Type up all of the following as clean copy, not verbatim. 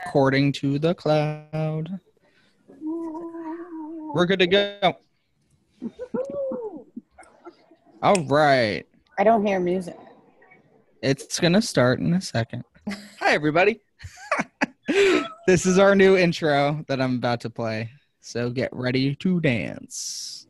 According to the cloud. We're good to go. All right. I don't hear music. It's going to start in a second. Hi, everybody. This is our new intro that I'm about to play. So get ready to dance.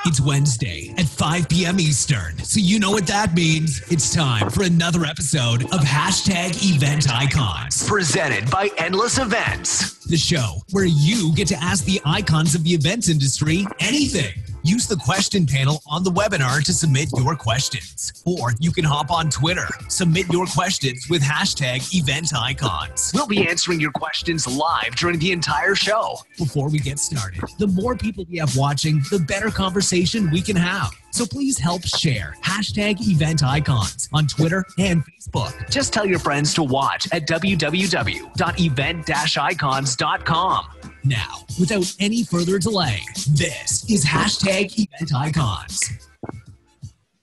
It's Wednesday at 5 p.m. Eastern, so you know what that means. It's time for another episode of #Event Icons, presented by Endless Events, the show where you get to ask the icons of the events industry anything. Use the question panel on the webinar to submit your questions. Or you can hop on Twitter. Submit your questions with #Event Icons. We'll be answering your questions live during the entire show. Before we get started, the more people we have watching, the better conversation we can have. So please help share #Event Icons on Twitter and Facebook. Just tell your friends to watch at www.event-icons.com. Now, without any further delay, this is #Event Icons.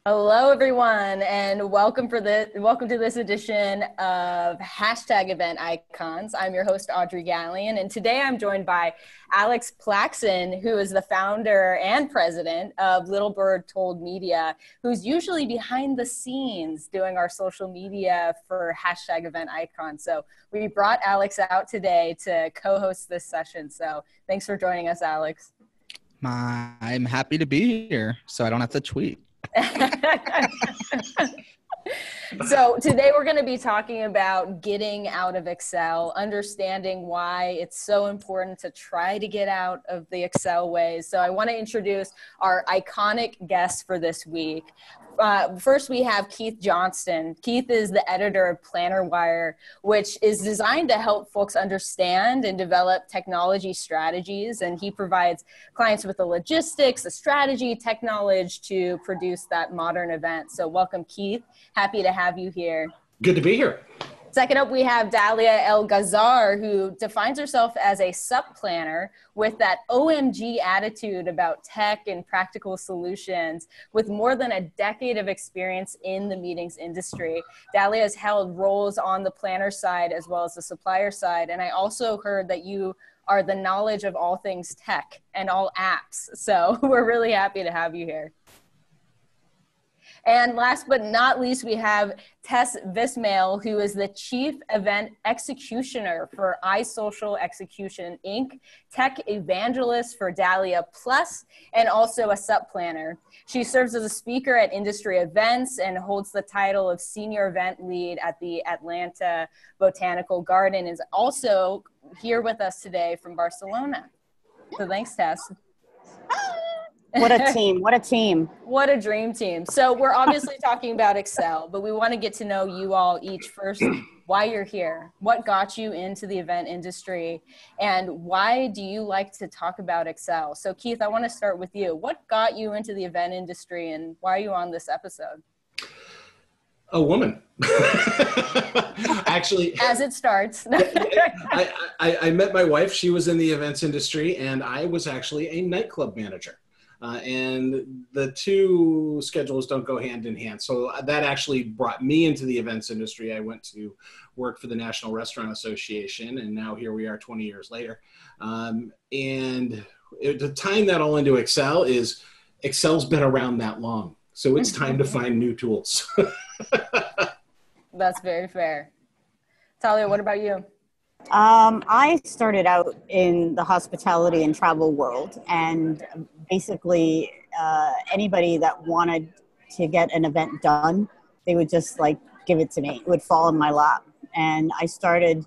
Hello, everyone, and welcome to this edition of #Event Icons. I'm your host, Audrey Gallion, and today I'm joined by Alex Plaxon, who is the founder and president of Little Bird Told Media, who's usually behind the scenes doing our social media for #Event Icons. So we brought Alex out today to co-host this session. So thanks for joining us, Alex. I'm happy to be here, so I don't have to tweet. So today we're going to be talking about getting out of Excel, understanding why it's so important to try to get out of the Excel ways. So I want to introduce our iconic guests for this week. First, we have Keith Johnston. Keith is the editor of Planner Wire, which is designed to help folks understand and develop technology strategies. And he provides clients with the logistics, the strategy, tech knowledge to produce that modern event. So welcome, Keith. Happy to have you here. Good to be here. Second up, we have Dalia El-Ghazar, who defines herself as a SUP planner with that OMG attitude about tech and practical solutions, with more than a decade of experience in the meetings industry. Dalia has held roles on the planner side as well as the supplier side. And I also heard that you are the knowledge of all things tech and all apps. So we're really happy to have you here. And last but not least, we have Tess Vismail, who is the Chief Event Executioner for iSocial Execution, Inc., Tech Evangelist for Dahlia Plus, and also a SUP planner. She serves as a speaker at industry events and holds the title of Senior Event Lead at the Atlanta Botanical Garden, and is also here with us today from Barcelona. So thanks, Tess. What a team. What a team. What a dream team. So we're obviously talking about Excel, but we want to get to know you all each first, why you're here, what got you into the event industry, and why do you like to talk about Excel? So Keith, I want to start with you. What got you into the event industry and why are you on this episode? A woman. Actually, as it starts. I met my wife. She was in the events industry, and I was actually a nightclub manager. And the two schedules don't go hand in hand. So that actually brought me into the events industry. I went to work for the National Restaurant Association, and now here we are 20 years later. And to time that all into Excel is Excel's been around that long. So it's time to find new tools. That's very fair. Talia, what about you? I started out in the hospitality and travel world, and basically anybody that wanted to get an event done, they would just like give it to me. It would fall in my lap. And I started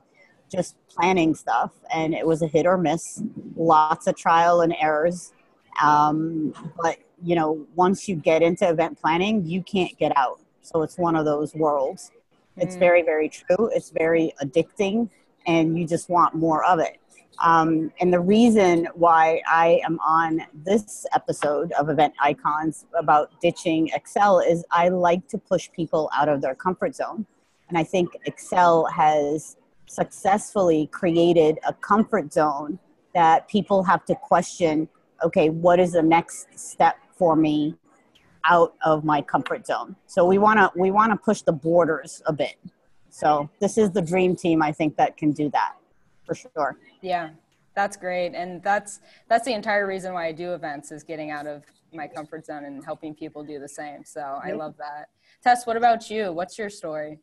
just planning stuff, and it was a hit or miss, lots of trial and errors. But, you know, once you get into event planning, you can't get out. So it's one of those worlds. It's very, very true. It's very addicting, and you just want more of it. And the reason why I am on this episode of Event Icons about ditching Excel is I like to push people out of their comfort zone. And I think Excel has successfully created a comfort zone that people have to question, okay, what is the next step for me out of my comfort zone? So we want to push the borders a bit. So this is the dream team, I think, that can do that for sure. Yeah, that's great. And that's the entire reason why I do events, is getting out of my comfort zone and helping people do the same. So I love that. Tess, what about you? What's your story?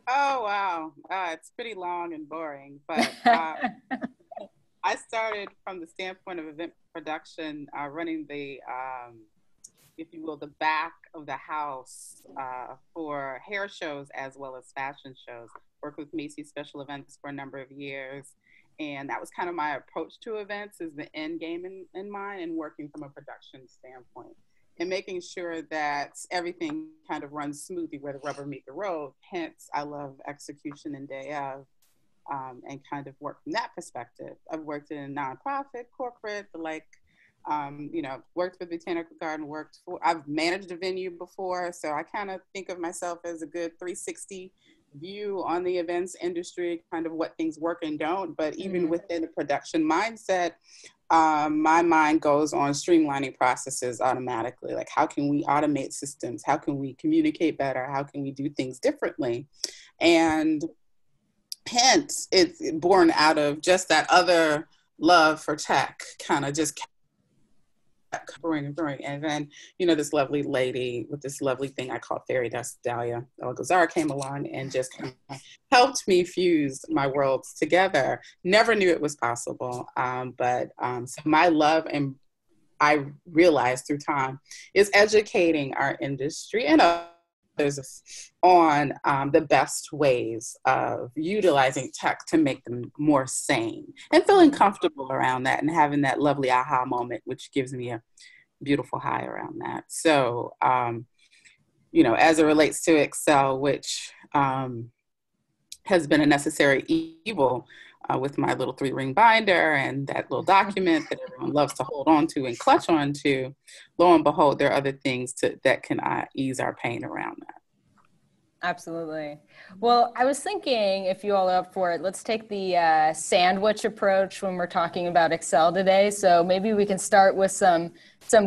Oh, wow. It's pretty long and boring, but I started from the standpoint of event production, running the, if you will, the back of the house for hair shows as well as fashion shows. Worked with Macy's Special Events for a number of years. And that was kind of my approach to events, is the end game in mind, and working from a production standpoint and making sure that everything kind of runs smoothly where the rubber meet the road. Hence, I love execution and day of, and kind of work from that perspective. I've worked in nonprofit, corporate, worked for the Botanical Garden, I've managed a venue before. So I kind of think of myself as a good 360 view on the events industry, kind of what things work and don't. But even within the production mindset, my mind goes on streamlining processes automatically. Like, how can we automate systems? How can we communicate better? How can we do things differently? And hence, it's born out of just that other love for tech, kind of just growing and growing. And then, this lovely lady with this lovely thing I call fairy dust, Dahlia Algazar, came along and just kind of helped me fuse my worlds together. Never knew it was possible. So my love, and I realized through time, is educating our industry and others on the best ways of utilizing tech to make them more sane, and feeling comfortable around that, and having that lovely aha moment, which gives me a beautiful high around that. So, as it relates to Excel, which has been a necessary evil with my little 3-ring binder and that little document that everyone loves to hold on to and clutch on to, lo and behold, there are other things that can ease our pain around that. Absolutely. Well, I was thinking, if you all are up for it, let's take the sandwich approach when we're talking about Excel today. So maybe we can start with some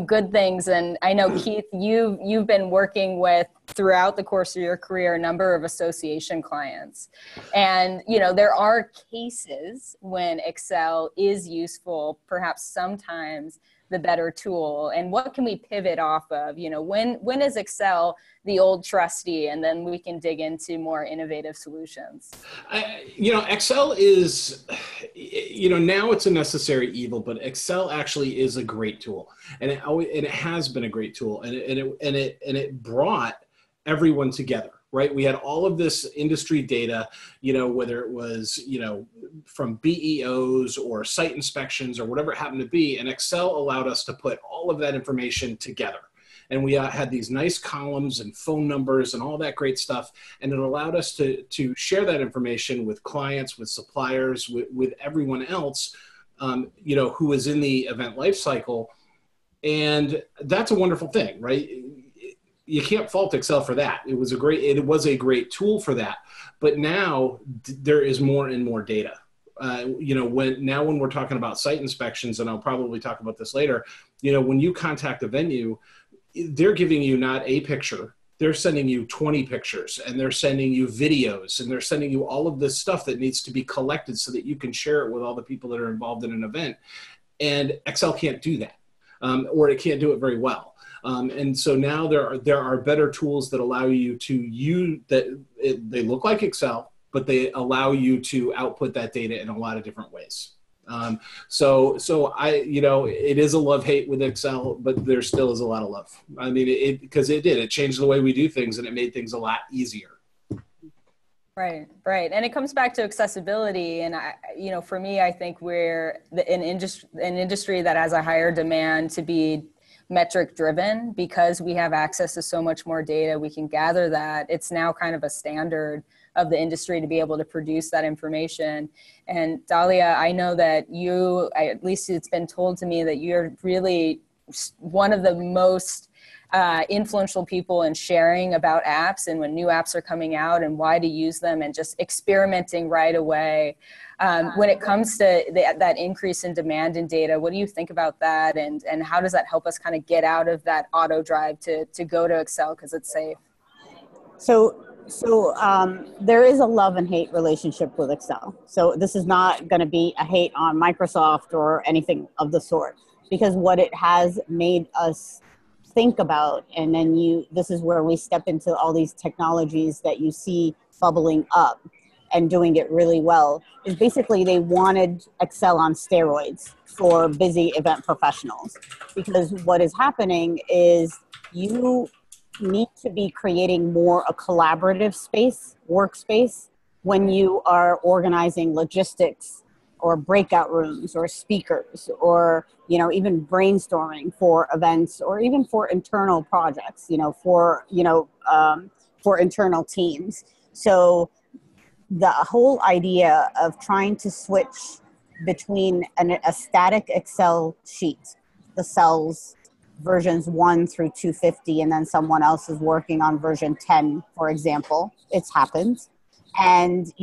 good things. And I know, Keith, you've been working with, throughout the course of your career, a number of association clients. And, there are cases when Excel is useful, perhaps sometimes the better tool. And what can we pivot off of? When is Excel the old trusty, and then we can dig into more innovative solutions? Excel is, now it's a necessary evil, but Excel actually is a great tool, and it has been a great tool, and it brought everyone together. Right? We had all of this industry data, whether it was, from BEOs or site inspections or whatever it happened to be. And Excel allowed us to put all of that information together. And we had these nice columns and phone numbers and all that great stuff. And it allowed us to share that information with clients, with suppliers, with everyone else, who was in the event life cycle. And that's a wonderful thing, right? You can't fault Excel for that. It was a great tool for that. But now there is more and more data. When we're talking about site inspections, and I'll probably talk about this later, when you contact a venue, they're giving you not a picture, they're sending you 20 pictures, and they're sending you videos, and they're sending you all of this stuff that needs to be collected so that you can share it with all the people that are involved in an event. And Excel can't do that, or it can't do it very well. And so now there are better tools that allow you to use that. They look like Excel, but they allow you to output that data in a lot of different ways. So it is a love-hate with Excel, but there still is a lot of love. I mean, because it changed the way we do things, and it made things a lot easier. Right. And it comes back to accessibility. And for me, I think we're an industry that has a higher demand to be metric driven, because we have access to so much more data. We can gather that. It's now kind of a standard of the industry to be able to produce that information. And Dahlia, I know that at least it's been told to me that you're really one of the most influential people in sharing about apps, and when new apps are coming out and why to use them, and just experimenting right away. When it comes to that increase in demand in data, what do you think about that? And how does that help us kind of get out of that auto drive to go to Excel because it's safe? So So there is a love and hate relationship with Excel. So this is not going to be a hate on Microsoft or anything of the sort, because what it has made us think about, and then this is where we step into all these technologies that you see bubbling up and doing it really well, is basically they wanted Excel on steroids for busy event professionals. Because what is happening is you need to be creating more a collaborative space, workspace, when you are organizing logistics or breakout rooms or speakers, or even brainstorming for events, or even for internal projects, for internal teams. So the whole idea of trying to switch between a static Excel sheet, the cells versions 1 through 250, and then someone else is working on version 10, for example. It's happened. And,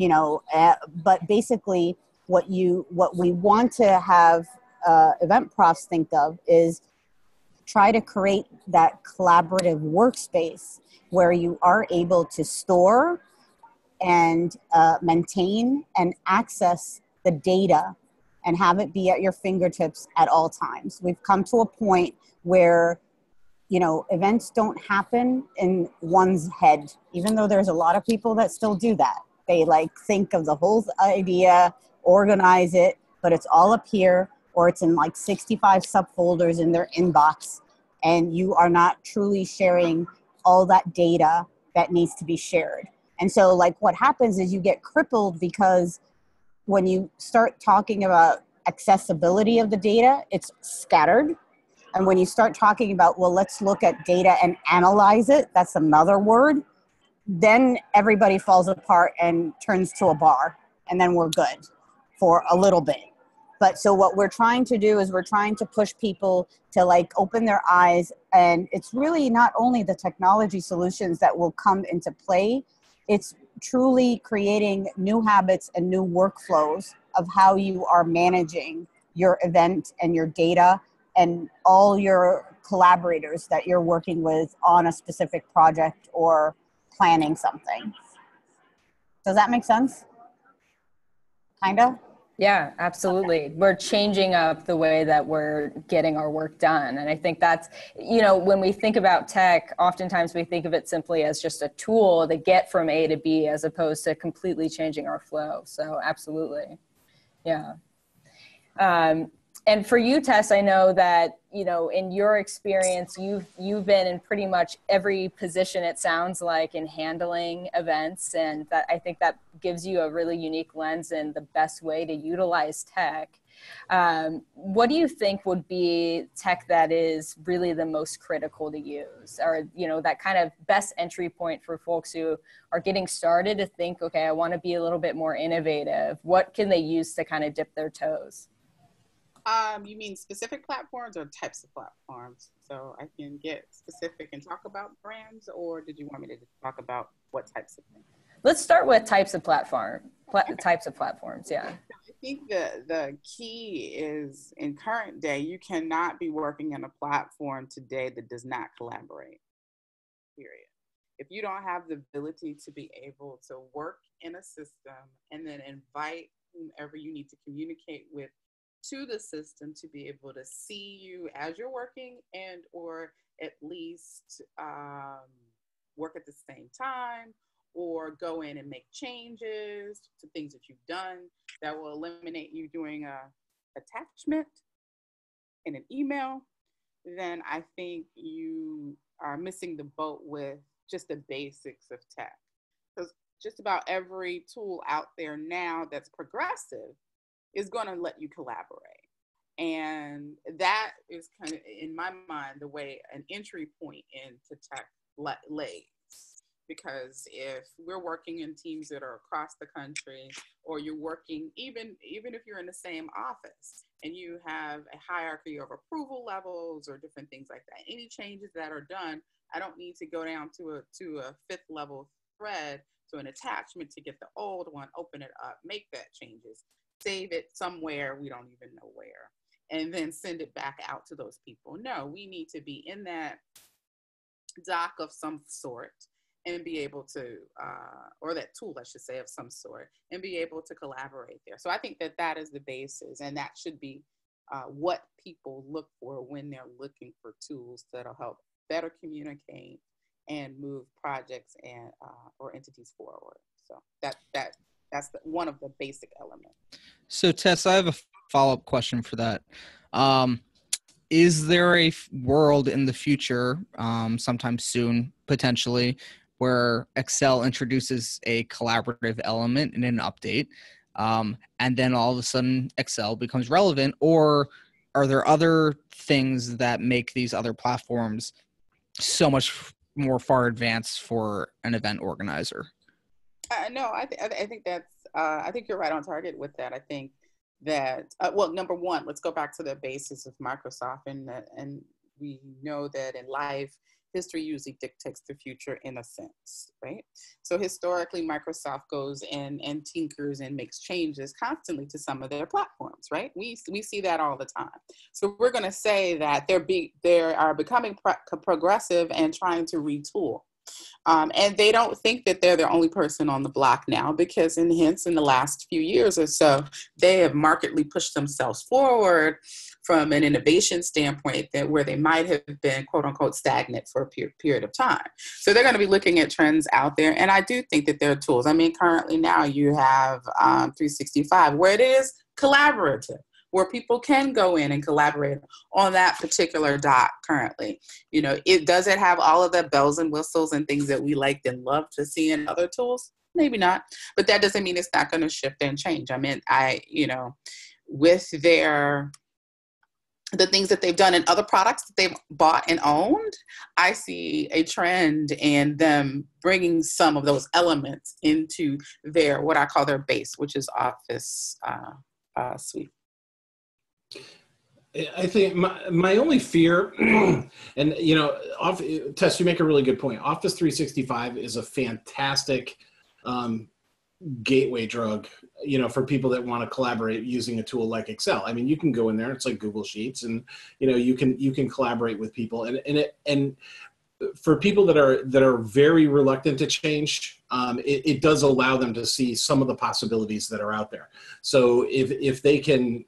but basically what we want to have event profs think of is try to create that collaborative workspace where you are able to store and maintain and access the data and have it be at your fingertips at all times. We've come to a point where events don't happen in one's head, even though there's a lot of people that still do that. They think of the whole idea, organize it, but it's all up here, or it's in 65 subfolders in their inbox, and you are not truly sharing all that data that needs to be shared. And so what happens is you get crippled, because when you start talking about accessibility of the data, it's scattered. And when you start talking about, well, let's look at data and analyze it, that's another word, then everybody falls apart and turns to a bar, and then we're good for a little bit. But so what we're trying to do is we're trying to push people to open their eyes, and it's really not only the technology solutions that will come into play, it's truly creating new habits and new workflows of how you are managing your event and your data and all your collaborators that you're working with on a specific project or planning something. Does that make sense? Kind of? Yeah, absolutely. We're changing up the way that we're getting our work done. And I think that's, when we think about tech, oftentimes we think of it simply as just a tool to get from A to B, as opposed to completely changing our flow. So absolutely. Yeah. And for you, Tess, I know that, in your experience, you've been in pretty much every position, it sounds like, in handling events. And that, I think that gives you a really unique lens and the best way to utilize tech. What do you think would be tech that is really the most critical to use, or, that kind of best entry point for folks who are getting started to think, okay, I want to be a little bit more innovative. What can they use to kind of dip their toes? You mean specific platforms or types of platforms? So I can get specific and talk about brands, or did you want me to talk about what types of things? Let's start with types of platforms. Yeah. I think the key is, in current day, you cannot be working in a platform today that does not collaborate, period. If you don't have the ability to be able to work in a system and then invite whomever you need to communicate with to the system to be able to see you as you're working, and or at least work at the same time, or go in and make changes to things that you've done that will eliminate you doing a attachment in an email, then I think you are missing the boat with just the basics of tech. Because just about every tool out there now that's progressive is going to let you collaborate. And that is kind of, in my mind, the way an entry point into tech lays. Because if we're working in teams that are across the country, or you're working, even if you're in the same office and you have a hierarchy of approval levels or different things like that, any changes that are done, I don't need to go down to a fifth level thread to an attachment to get the old one, open it up, make that changes, save it somewhere, we don't even know where, and then send it back out to those people. No, we need to be in that doc of some sort and be able to, or that tool, I should say, of some sort, and be able to collaborate there. So I think that that is the basis, and that should be what people look for when they're looking for tools that'll help better communicate and move projects and or entities forward. So that's one of the basic elements. So Tess, I have a follow-up question for that. Is there a world in the future, sometime soon, potentially, where Excel introduces a collaborative element in an update, and then all of a sudden Excel becomes relevant? Or are there other things that make these other platforms so much more far advanced for an event organizer? No, I think that's, I think you're right on target with that. I think that, well, number one, let's go back to the basis of Microsoft, and we know that in life, history usually dictates the future in a sense, right? So historically, Microsoft goes in and tinkers and makes changes constantly to some of their platforms, right? We see that all the time. So we're going to say that they are becoming progressive and trying to retool. And they don't think that they're the only person on the block now, because in the last few years or so, they have markedly pushed themselves forward from an innovation standpoint where they might have been, quote unquote, stagnant for a period of time. So they're going to be looking at trends out there. And I do think that there are tools. I mean, currently now you have 365, where it is collaborative, where people can go in and collaborate on that particular doc currently. You know, does it have all of the bells and whistles and things that we like and love to see in other tools? Maybe not, but that doesn't mean it's not going to shift and change. I mean, with the things that they've done in other products that they've bought and owned, I see a trend in them bringing some of those elements into their, what I call their base, which is Office suite. I think my only fear, and Tess, you make a really good point. Office 365 is a fantastic gateway drug, for people that want to collaborate using a tool like Excel. I mean, you can go in there, it's like Google Sheets, and you can collaborate with people, and for people that are very reluctant to change, it does allow them to see some of the possibilities that are out there. So if they can,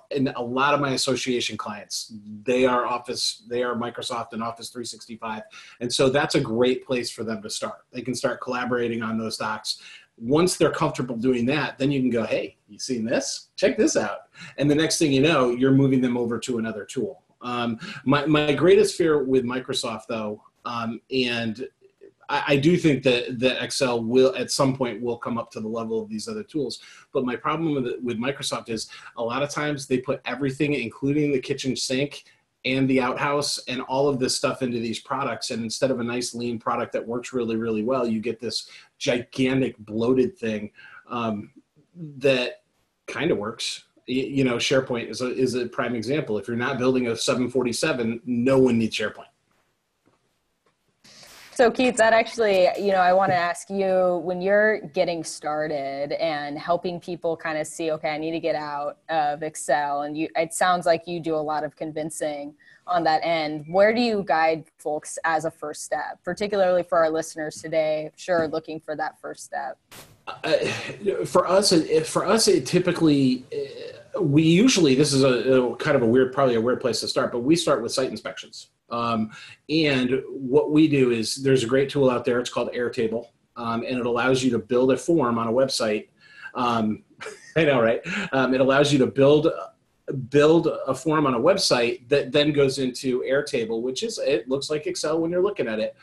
and a lot of my association clients, they are Microsoft and Office 365. And so that's a great place for them to start. They can start collaborating on those docs. Once they're comfortable doing that, then you can go, hey, you seen this? Check this out. And the next thing you know, you're moving them over to another tool. My greatest fear with Microsoft, though, and I do think that Excel will at some point will come up to the level of these other tools. But my problem with Microsoft is a lot of times they put everything, including the kitchen sink and the outhouse and all of this stuff, into these products. And instead of a nice lean product that works really, really well, you get this gigantic bloated thing that kind of works. SharePoint is a prime example. If you're not building a 747, no one needs SharePoint. So Keith, that actually, I want to ask you, when you're getting started and helping people kind of see, okay, I need to get out of Excel, and it sounds like you do a lot of convincing on that end. Where do you guide folks as a first step, particularly for our listeners today, sure, looking for that first step? For us, it typically, we usually, this is a kind of probably a weird place to start, but we start with site inspections. And what we do is, there's a great tool out there. It's called Airtable. And it allows you to build a form on a website. I know, right? It allows you to build a form on a website that then goes into Airtable, it looks like Excel when you're looking at it.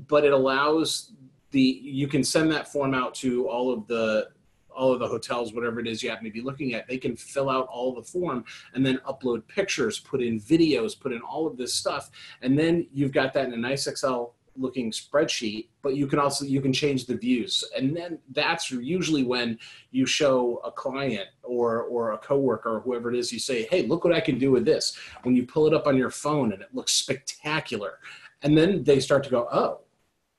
But it allows you can send that form out to all of the hotels, whatever it is you happen to be looking at. They can fill out all the form and then upload pictures, put in videos, put in all of this stuff. And then you've got that in a nice Excel looking spreadsheet, but you can change the views. And then that's usually when you show a client or a coworker or whoever it is, you say, hey, look what I can do with this. When you pull it up on your phone and it looks spectacular. And then they start to go, oh,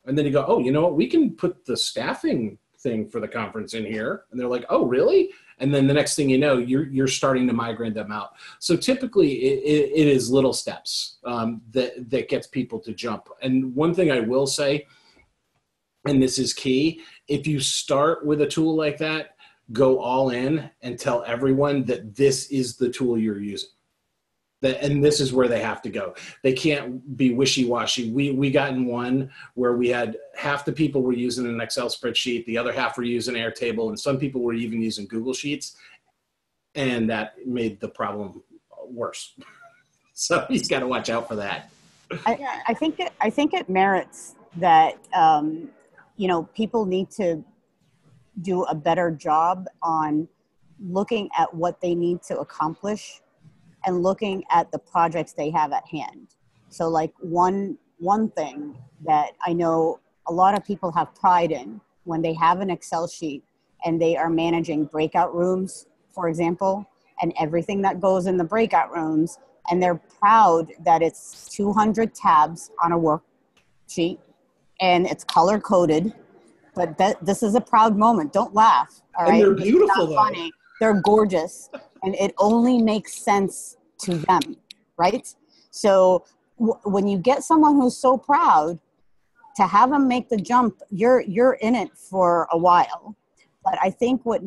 and then you go, oh, you know what? We can put the staffing thing for the conference in here. And they're like, oh, really? And then the next thing you know, you're starting to migrate them out. So typically it is little steps that gets people to jump. And one thing I will say and this is key, if you start with a tool like that, go all in and tell everyone that this is the tool you're using. And this is where they have to go. They can't be wishy-washy. We got in one where we had half the people were using an Excel spreadsheet, the other half were using Airtable, and some people were even using Google Sheets, and that made the problem worse. So you got to watch out for that. I think it merits that people need to do a better job on looking at what they need to accomplish and looking at the projects they have at hand. So like one thing that I know a lot of people have pride in when they have an Excel sheet and they are managing breakout rooms, for example, and everything that goes in the breakout rooms, and they're proud that it's 200 tabs on a worksheet and it's color coded, but this is a proud moment. Don't laugh, all right? And they're beautiful, though. Funny. They're gorgeous, and it only makes sense to them, right? So when you get someone who's so proud, to have them make the jump, you're in it for a while. But I think what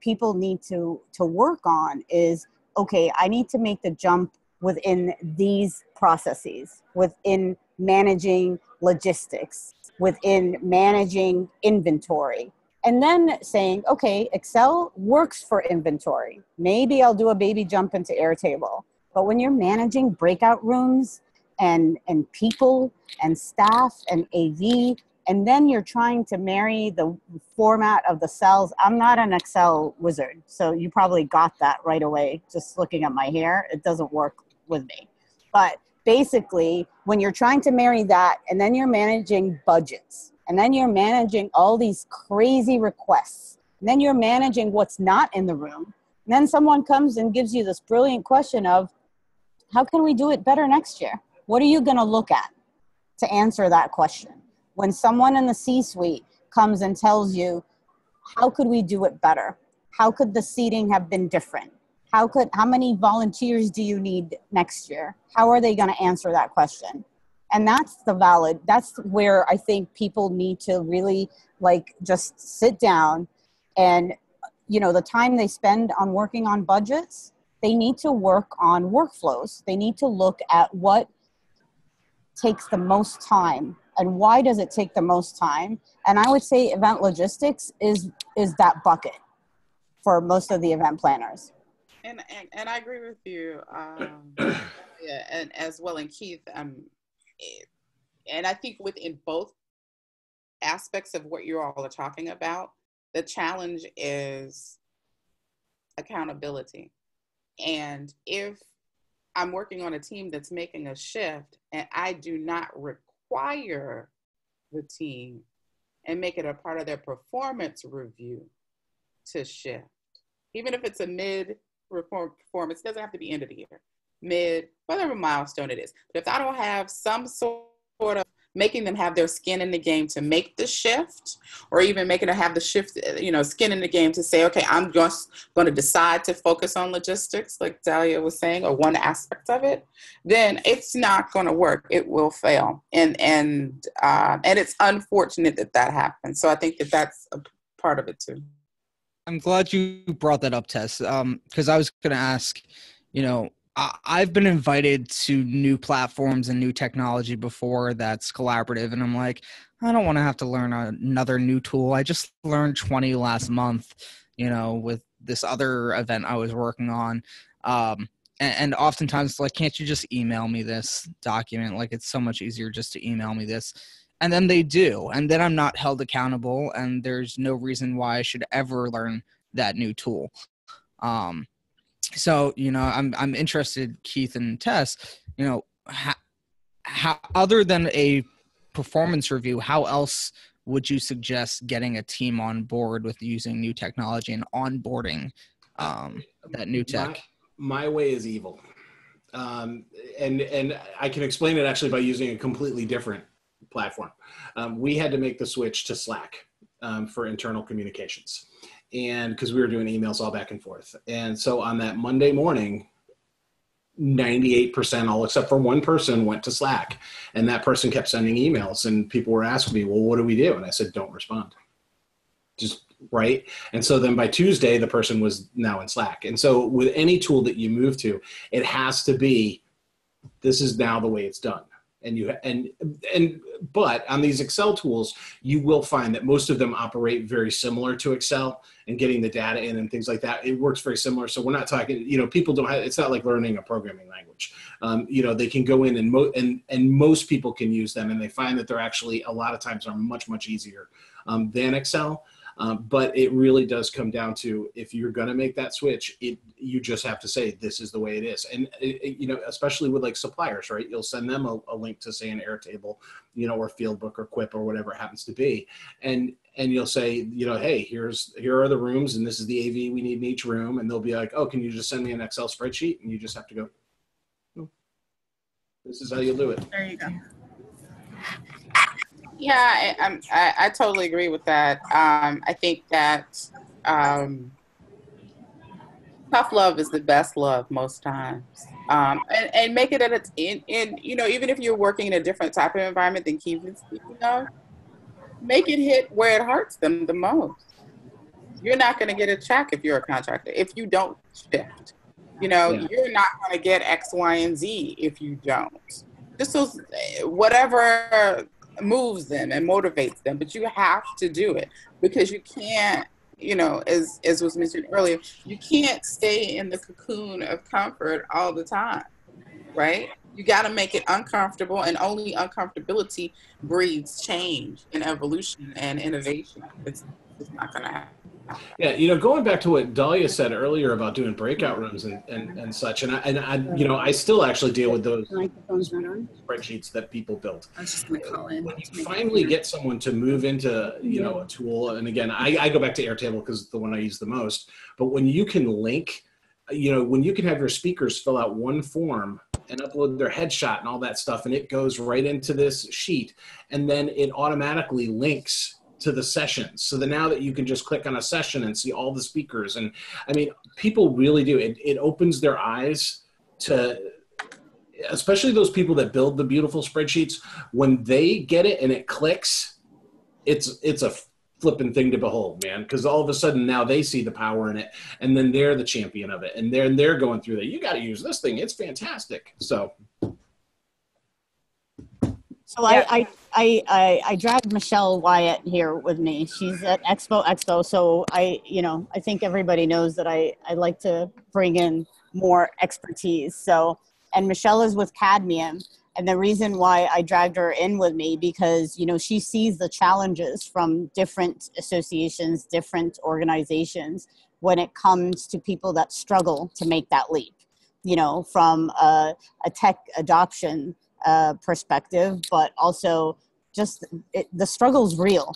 people need to work on is, okay, I need to make the jump within these processes, within managing logistics, within managing inventory. And then saying, okay, Excel works for inventory. Maybe I'll do a baby jump into Airtable. But when you're managing breakout rooms and people and staff and AV, and then you're trying to marry the format of the cells. I'm not an Excel wizard, so you probably got that right away just looking at my hair. It doesn't work with me. But basically, when you're trying to marry that, and then you're managing budgets, and then you're managing all these crazy requests, and then you're managing what's not in the room, and then someone comes and gives you this brilliant question of, how can we do it better next year? What are you going to look at to answer that question? When someone in the C-suite comes and tells you, how could we do it better? How could the seating have been different? How many volunteers do you need next year? How are they going to answer that question? And that's where I think people need to really just sit down and, the time they spend on working on budgets, they need to work on workflows. They need to look at what takes the most time and why does it take the most time. And I would say event logistics is that bucket for most of the event planners. And I agree with you, yeah, and as well, and Keith, and I think within both aspects of what you all are talking about, the challenge is accountability. And if I'm working on a team that's making a shift and I do not require the team and make it a part of their performance review to shift, even if it's a mid performance, it doesn't have to be end of the year, mid, whatever milestone it is. But if I don't have some sort of making them have their skin in the game to make the shift, or even making them have the shift, skin in the game to say, okay, I'm just going to decide to focus on logistics, like Dahlia was saying, or one aspect of it, then it's not going to work. It will fail. And it's unfortunate that happens. So I think that's a part of it too. I'm glad you brought that up, Tess, because I was going to ask, I've been invited to new platforms and new technology before that's collaborative, and I'm like, I don't want to have to learn another new tool. I just learned 20 last month, with this other event I was working on. And oftentimes, can't you just email me this document? It's so much easier just to email me this. And then they do. And then I'm not held accountable, and there's no reason why I should ever learn that new tool. So, I'm interested, Keith and Tess, how other than a performance review, how else would you suggest getting a team on board with using new technology and onboarding that new tech? My way is evil. And I can explain it actually by using a completely different platform. We had to make the switch to Slack for internal communications. And because we were doing emails all back and forth. And so on that Monday morning, 98%, all except for one person, went to Slack, and that person kept sending emails, and people were asking me, well, what do we do? And I said, don't respond. Just right. And so then by Tuesday, the person was now in Slack. And so with any tool that you move to, it has to be, this is now the way it's done. But on these Excel tools, you will find that most of them operate very similar to Excel, and getting the data in and things like that. It works very similar. So we're not talking, people don't have, it's not like learning a programming language. They can go in and most people can use them, and they find that they're actually a lot of times are much, much easier than Excel. But it really does come down to, if you're going to make that switch, you just have to say, this is the way it is. And, especially with like suppliers, right? You'll send them a link to, say, an Airtable, or Fieldbook or Quip or whatever it happens to be. And you'll say, hey, here are the rooms, and this is the AV we need in each room. And they'll be like, oh, can you just send me an Excel spreadsheet? And you just have to go, oh, this is how you'll do it. There you go. Yeah, I totally agree with that. I think that tough love is the best love most times. And make it even if you're working in a different type of environment than Kevin's speaking of, make it hit where it hurts them the most. You're not going to get a check if you're a contractor if you don't shift. You're not going to get X, Y, and Z if you don't. Just so whatever moves them and motivates them, but you have to do it, because you can't, as was mentioned earlier, you can't stay in the cocoon of comfort all the time, right? You got to make it uncomfortable, and only uncomfortability breeds change and evolution and innovation. It's not going to happen. Yeah, going back to what Dahlia said earlier about doing breakout rooms and such, and I still actually deal with those spreadsheets that people build. I was just going to call in. When you finally get someone to move into a tool, and again, I go back to Airtable because it's the one I use the most. But when you can link, when you can have your speakers fill out one form and upload their headshot and all that stuff, and it goes right into this sheet, and then it automatically links to the sessions. So now that you can just click on a session and see all the speakers. And I mean, people really do. It opens their eyes to, especially those people that build the beautiful spreadsheets, when they get it and it clicks, it's a flipping thing to behold, man. Because all of a sudden now they see the power in it, and then they're the champion of it. And they're going through that. You got to use this thing. It's fantastic. So yeah. I dragged Michelle Wyatt here with me. She's at Expo. So I think everybody knows that I like to bring in more expertise. So, and Michelle is with Cadmium. And the reason why I dragged her in with me, because, she sees the challenges from different associations, different organizations, when it comes to people that struggle to make that leap, from a tech adoption perspective, but also just the struggle's real.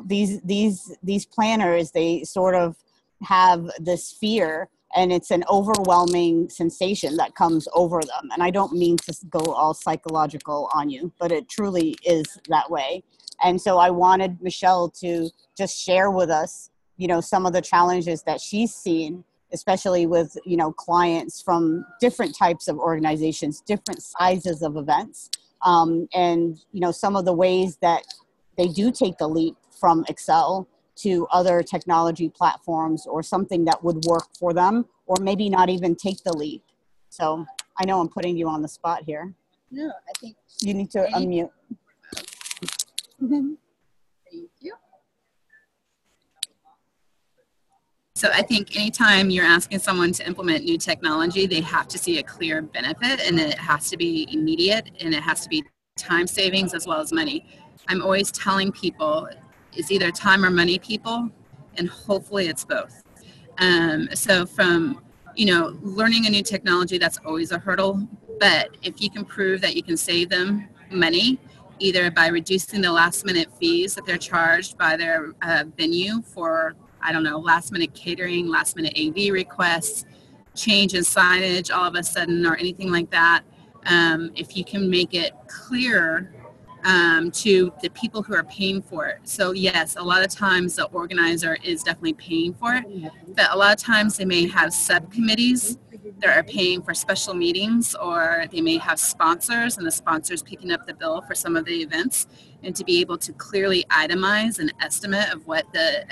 These planners, they sort of have this fear, and it's an overwhelming sensation that comes over them. And I don't mean to go all psychological on you, but it truly is that way. And so I wanted Michelle to just share with us, some of the challenges that she's seen, especially with, clients from different types of organizations, different sizes of events. And, some of the ways that they do take the leap from Excel to other technology platforms, or something that would work for them, or maybe not even take the leap. So I know I'm putting you on the spot here. No, I think you need to unmute. Thank you. So I think anytime you're asking someone to implement new technology, they have to see a clear benefit, and it has to be immediate, and it has to be time savings as well as money. I'm always telling people it's either time or money, people, and hopefully it's both. So from, learning a new technology, that's always a hurdle. But if you can prove that you can save them money, either by reducing the last minute fees that they're charged by their venue for, last minute catering, last minute AV requests, change in signage all of a sudden, or anything like that. If you can make it clearer to the people who are paying for it. So yes, a lot of times the organizer is definitely paying for it, but a lot of times they may have subcommittees that are paying for special meetings, or they may have sponsors and the sponsors picking up the bill for some of the events, and to be able to clearly itemize an estimate of what the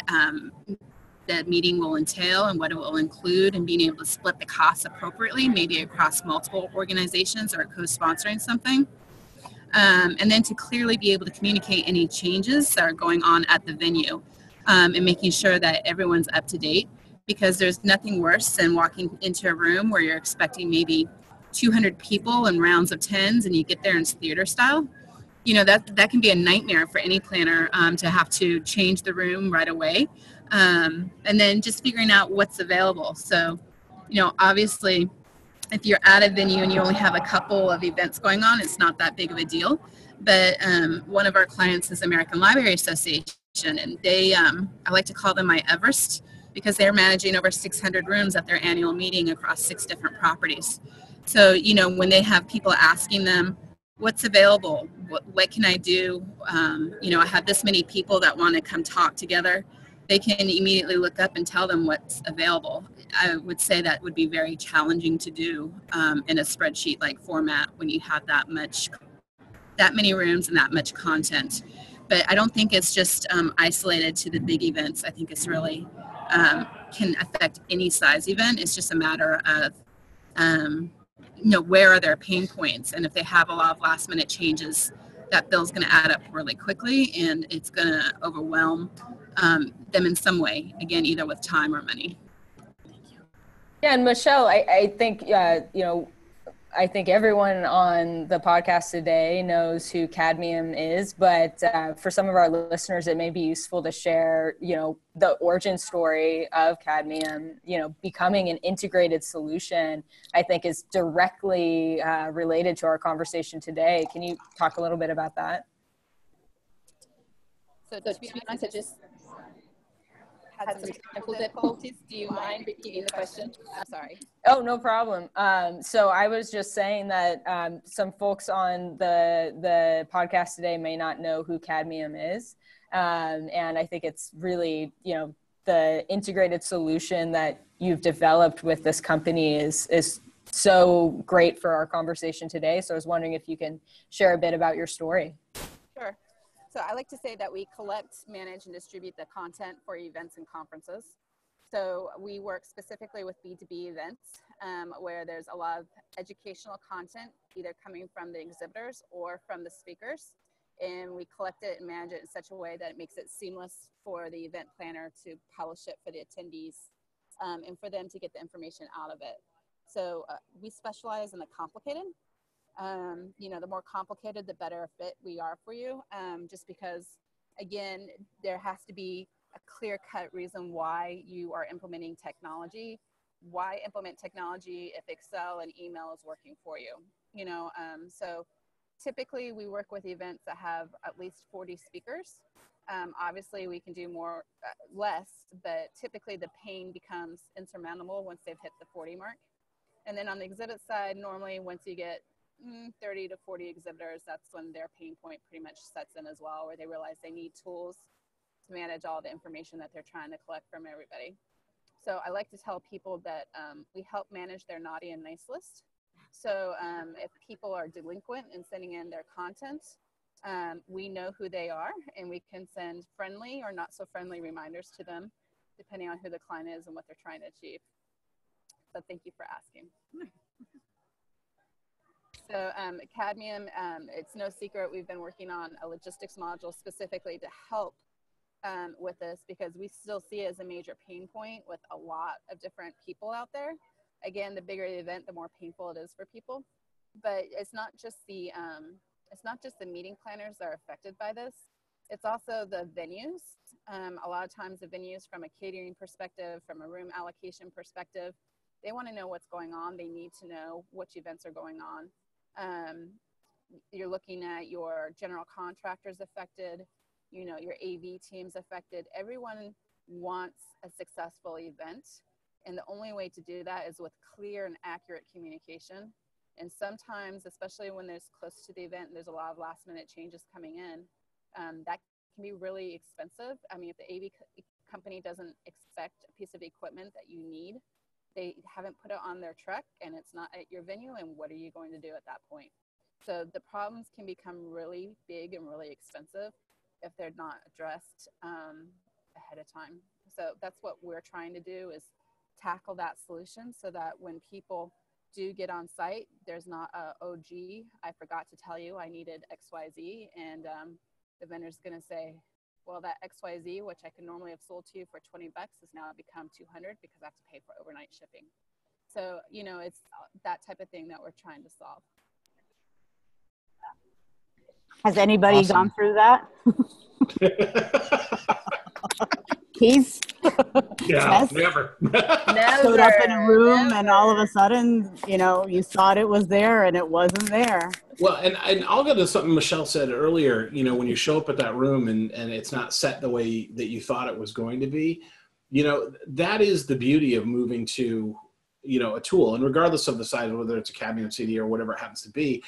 meeting will entail and what it will include, and being able to split the costs appropriately, maybe across multiple organizations or co-sponsoring something. And then to clearly be able to communicate any changes that are going on at the venue, and making sure that everyone's up to date, because there's nothing worse than walking into a room where you're expecting maybe 200 people in rounds of 10s, and you get there in theater style. You know, that can be a nightmare for any planner, to have to change the room right away. And then just figuring out what's available. So, you know, obviously, if you're at a venue and you only have a couple of events going on, it's not that big of a deal. But one of our clients is American Library Association, and they, I like to call them my Everest, because they're managing over 600 rooms at their annual meeting across 6 different properties. So, you know, when they have people asking them, what's available, what can I do, you know, I have this many people that want to come talk together, they can immediately look up and tell them what's available. I would say that would be very challenging to do in a spreadsheet like format when you have that many rooms and that much content. But I don't think it's just isolated to the big events. I think it's really can affect any size event. It's just a matter of you know, where are their pain points, and if they have a lot of last minute changes, that bill's going to add up really quickly, and it's going to overwhelm them in some way, again, either with time or money. Yeah, and Michelle, I think, you know, I think everyone on the podcast today knows who cadmium is, but for some of our listeners, it may be useful to share, you know, the origin story of cadmium. You know, becoming an integrated solution, I think, is directly related to our conversation today. Can you talk a little bit about that? So to be honest, I just had some technical difficulties. Do you mind repeating the question? I'm sorry. Oh, no problem. So I was just saying that some folks on the podcast today may not know who cadmium is. And I think it's really, you know, the integrated solution that you've developed with this company is so great for our conversation today. So I was wondering if you can share a bit about your story. Sure. So I like to say that we collect, manage, and distribute the content for events and conferences. So we work specifically with B2B events, where there's a lot of educational content, either coming from the exhibitors or from the speakers. And we collect it and manage it in such a way that it makes it seamless for the event planner to publish it for the attendees, and for them to get the information out of it. So we specialize in the complicated. You know, the more complicated, the better fit we are for you, just because, again, there has to be a clear-cut reason why you are implementing technology. Why implement technology if Excel and email is working for you? You know, so typically we work with events that have at least 40 speakers. Obviously we can do more, less, but typically the pain becomes insurmountable once they've hit the 40 mark. And then on the exhibit side, normally once you get 30 to 40 exhibitors, that's when their pain point pretty much sets in as well, where they realize they need tools to manage all the information that they're trying to collect from everybody. So I like to tell people that we help manage their naughty and nice list. So if people are delinquent in sending in their content, we know who they are, and we can send friendly or not so friendly reminders to them, depending on who the client is and what they're trying to achieve. So thank you for asking. So cadmium, it's no secret we've been working on a logistics module specifically to help with this, because we still see it as a major pain point with a lot of different people out there. Again, the bigger the event, the more painful it is for people. But it's not just the meeting planners that are affected by this. It's also the venues. A lot of times the venues, from a catering perspective, from a room allocation perspective, they want to know what's going on. They need to know which events are going on. You're looking at your general contractors affected, you know, your AV teams affected. Everyone wants a successful event. And the only way to do that is with clear and accurate communication. And sometimes, especially when there's close to the event, and there's a lot of last minute changes coming in, that can be really expensive. I mean, if the AV company doesn't expect a piece of equipment that you need, they haven't put it on their truck and it's not at your venue, and what are you going to do at that point? So the problems can become really big and really expensive if they're not addressed ahead of time. So that's what we're trying to do, is tackle that solution so that when people do get on site, there's not a, oh gee, I forgot to tell you I needed XYZ, and the vendor's going to say, well, that XYZ, which I could normally have sold to you for $20, has now become $200 because I have to pay for overnight shipping. So, you know, it's that type of thing that we're trying to solve. Has anybody Awesome. gone through that? Keys? Yeah, Yes. never. Showed up in a room and all of a sudden, you know, you thought it was there and it wasn't there. Well, and I'll go to something Michelle said earlier, you know, when you show up at that room and it's not set the way that you thought it was going to be, you know, that is the beauty of moving to, you know, a tool. And regardless of the size, whether it's a cabinet CD or whatever it happens to be,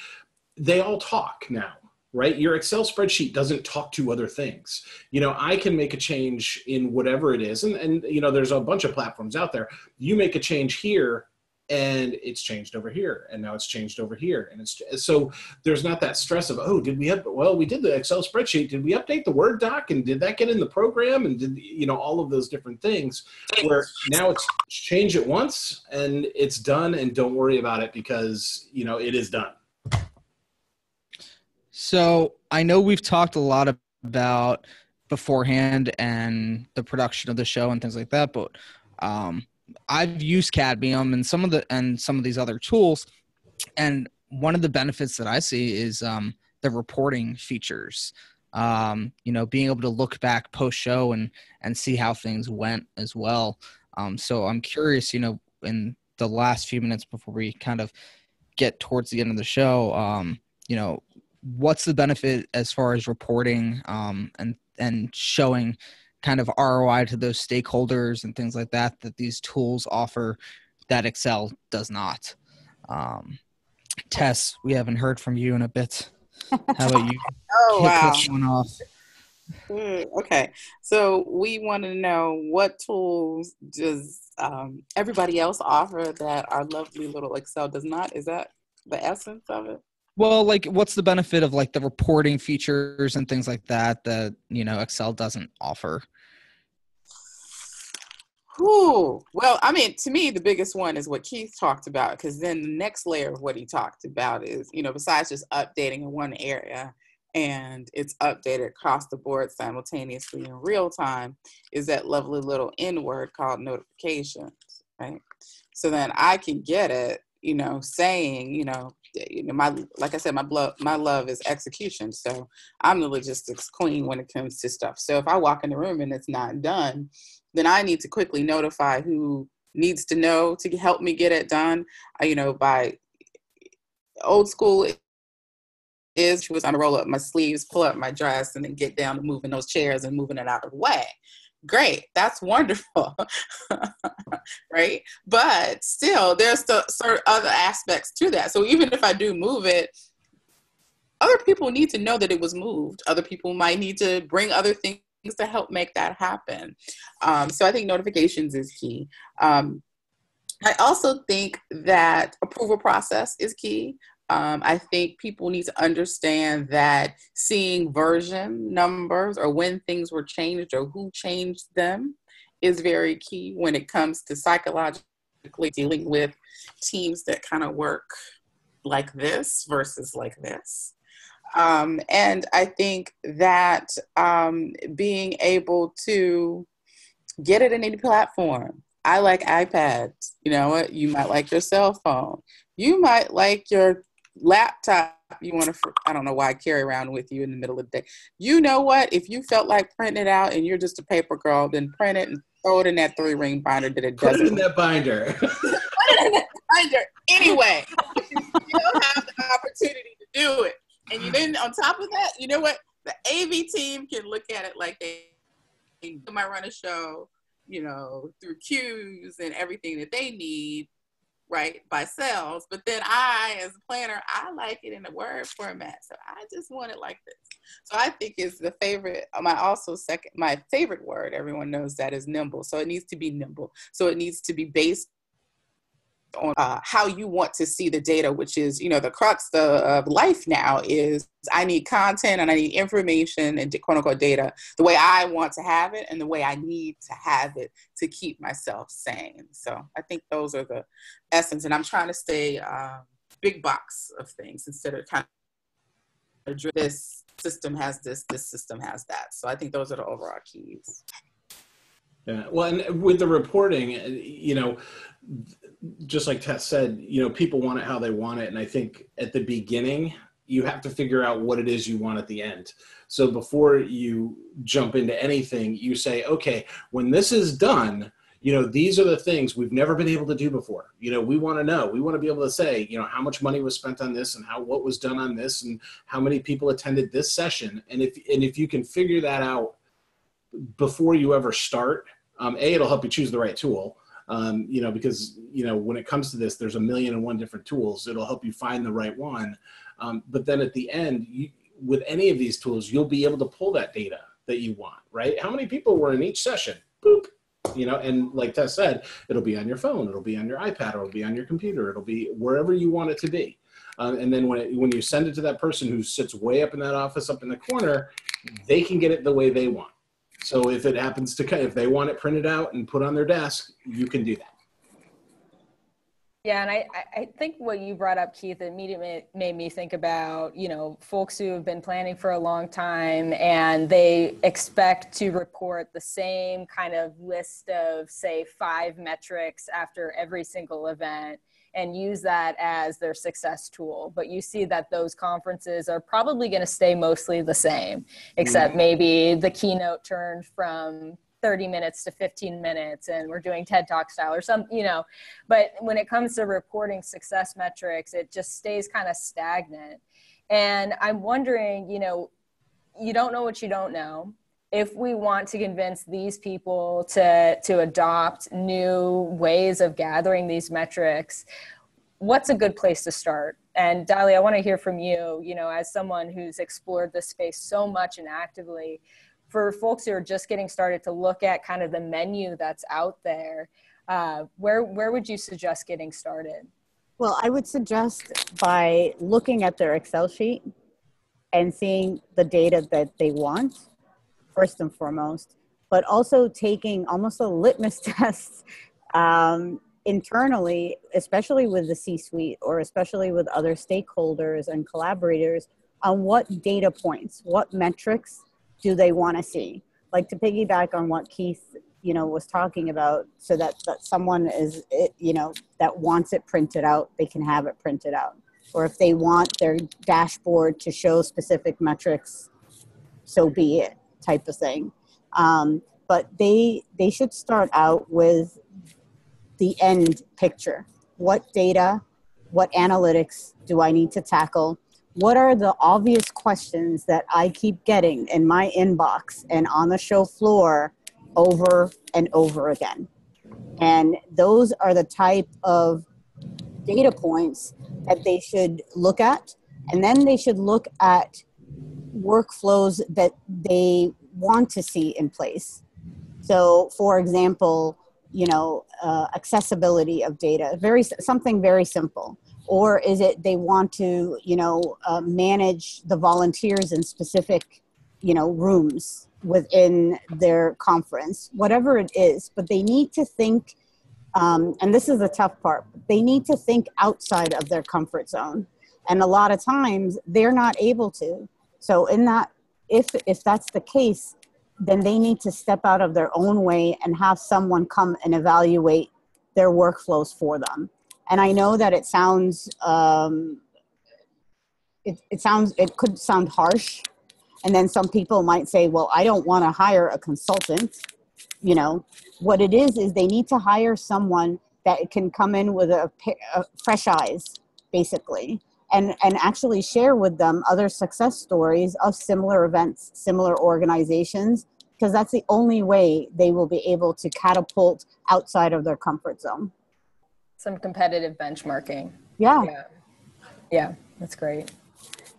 they all talk now, right? Your Excel spreadsheet doesn't talk to other things. You know, I can make a change in whatever it is. And you know, there's a bunch of platforms out there. You make a change here and it's changed over here. And now it's changed over here. And it's so there's not that stress of, oh, did we have, well, we did the Excel spreadsheet. Did we update the Word doc? And did that get in the program? And did, you know, all of those different things where now it's change it once and it's done, and don't worry about it because, you know, it is done. So I know we've talked a lot about beforehand and the production of the show and things like that, but I've used Cadmium and some of these other tools, and one of the benefits that I see is the reporting features. You know, being able to look back post show and see how things went as well. So I'm curious, you know, in the last few minutes before we kind of get towards the end of the show, you know, what's the benefit as far as reporting and showing kind of ROI to those stakeholders and things like that these tools offer that Excel does not? Tess, we haven't heard from you in a bit. How about you? Oh, wow. Kick this one off. Okay, so we want to know, what tools does everybody else offer that our lovely little Excel does not? Is that the essence of it? Well, like, what's the benefit of like the reporting features and things like that you know, Excel doesn't offer? Ooh, well, I mean, to me, the biggest one is what Keith talked about, because then the next layer of what he talked about is, you know, besides just updating in one area and it's updated across the board simultaneously in real time, is that lovely little N word called notifications, right? So then I can get it, you know, saying, you know, like I said, my love is execution. So I'm the logistics queen when it comes to stuff. So if I walk in the room and it's not done, then I need to quickly notify who needs to know to help me get it done. You know, by old school is she was on to roll up my sleeves, pull up my dress, and then get down to moving those chairs and moving it out of the way. Great, that's wonderful, right? But still, there's still certain other aspects to that. So even if I do move it, other people need to know that it was moved. Other people might need to bring other things to help make that happen. So I think notifications is key. I also think that approval process is key. I think people need to understand that seeing version numbers or when things were changed or who changed them is very key when it comes to psychologically dealing with teams that kind of work like this versus like this. And I think that being able to get it in any platform. I like iPads. You know what? You might like your cell phone. You might like your laptop you want to, I don't know why I carry around with you in the middle of the day. You know what? If you felt like printing it out and you're just a paper girl, then print it and throw it in that 3-ring binder that it doesn't. Put it in that binder. Put it in that binder. Anyway, you still have the opportunity to do it. And you then, on top of that, you know what? The AV team can look at it like they might run a show, you know, through cues and everything that they need, right, by cells. But then I, as a planner, I like it in a Word format. So I just want it like this. So I think it's the favorite, my favorite word, everyone knows that, is nimble. So it needs to be nimble. So it needs to be based on how you want to see the data, which is, the crux of life now is I need content and I need information and quote unquote data the way I want to have it and the way I need to have it to keep myself sane. So I think those are the essence. And I'm trying to stay big box of things instead of kind of this system has this system has that. So I think those are the overall keys. Yeah, well, and with the reporting, just like Tess said, people want it how they want it. And I think at the beginning, you have to figure out what it is you want at the end. So before you jump into anything, you say, okay, when this is done, these are the things we've never been able to do before. We want to know, we want to be able to say, how much money was spent on this and what was done on this and how many people attended this session. And if you can figure that out before you ever start, it'll help you choose the right tool. Because, when it comes to this, there's 1,000,001 different tools. It'll help you find the right one. But then at the end, with any of these tools, you'll be able to pull that data that you want, right? How many people were in each session? Boop. And like Tess said, it'll be on your phone, it'll be on your iPad, or it'll be on your computer, it'll be wherever you want it to be. And then when you send it to that person who sits way up in that office, up in the corner, they can get it the way they want. So if it happens if they want it printed out and put on their desk, you can do that. Yeah, and I think what you brought up, Keith, immediately made me think about, folks who have been planning for a long time and they expect to report the same kind of list of, say, 5 metrics after every single event and use that as their success tool. But you see that those conferences are probably going to stay mostly the same, except maybe the keynote turned from 30 minutes to 15 minutes and we're doing TED Talk style or something, but when it comes to reporting success metrics, it just stays kind of stagnant. And I'm wondering, you don't know what you don't know. If we want to convince these people to adopt new ways of gathering these metrics, what's a good place to start? And Dali, I want to hear from you, as someone who's explored this space so much and actively, for folks who are just getting started to look at kind of the menu that's out there, where would you suggest getting started? Well, I would suggest by looking at their Excel sheet and seeing the data that they want, first and foremost, but also taking almost a litmus test internally, especially with the C-suite or especially with other stakeholders and collaborators, on what data points, what metrics do they want to see. Like, to piggyback on what Keith, was talking about, so that someone is, that wants it printed out, they can have it printed out. Or if they want their dashboard to show specific metrics, so be it, type of thing. But they should start out with the end picture. What data, what analytics do I need to tackle? What are the obvious questions that I keep getting in my inbox and on the show floor over and over again? And those are the type of data points that they should look at. And then they should look at workflows that they want to see in place. So, for example, accessibility of data, something very simple. Or is it they want to, manage the volunteers in specific, rooms within their conference, whatever it is. But they need to think, and this is the tough part, they need to think outside of their comfort zone. And a lot of times they're not able to. So if that's the case, then they need to step out of their own way and have someone come and evaluate their workflows for them. And I know that it sounds, it could sound harsh. And then some people might say, well, I don't want to hire a consultant. What it is they need to hire someone that can come in with a fresh eyes, basically, and actually share with them other success stories of similar events, similar organizations, because that's the only way they will be able to catapult outside of their comfort zone. Some competitive benchmarking. Yeah. Yeah, that's great.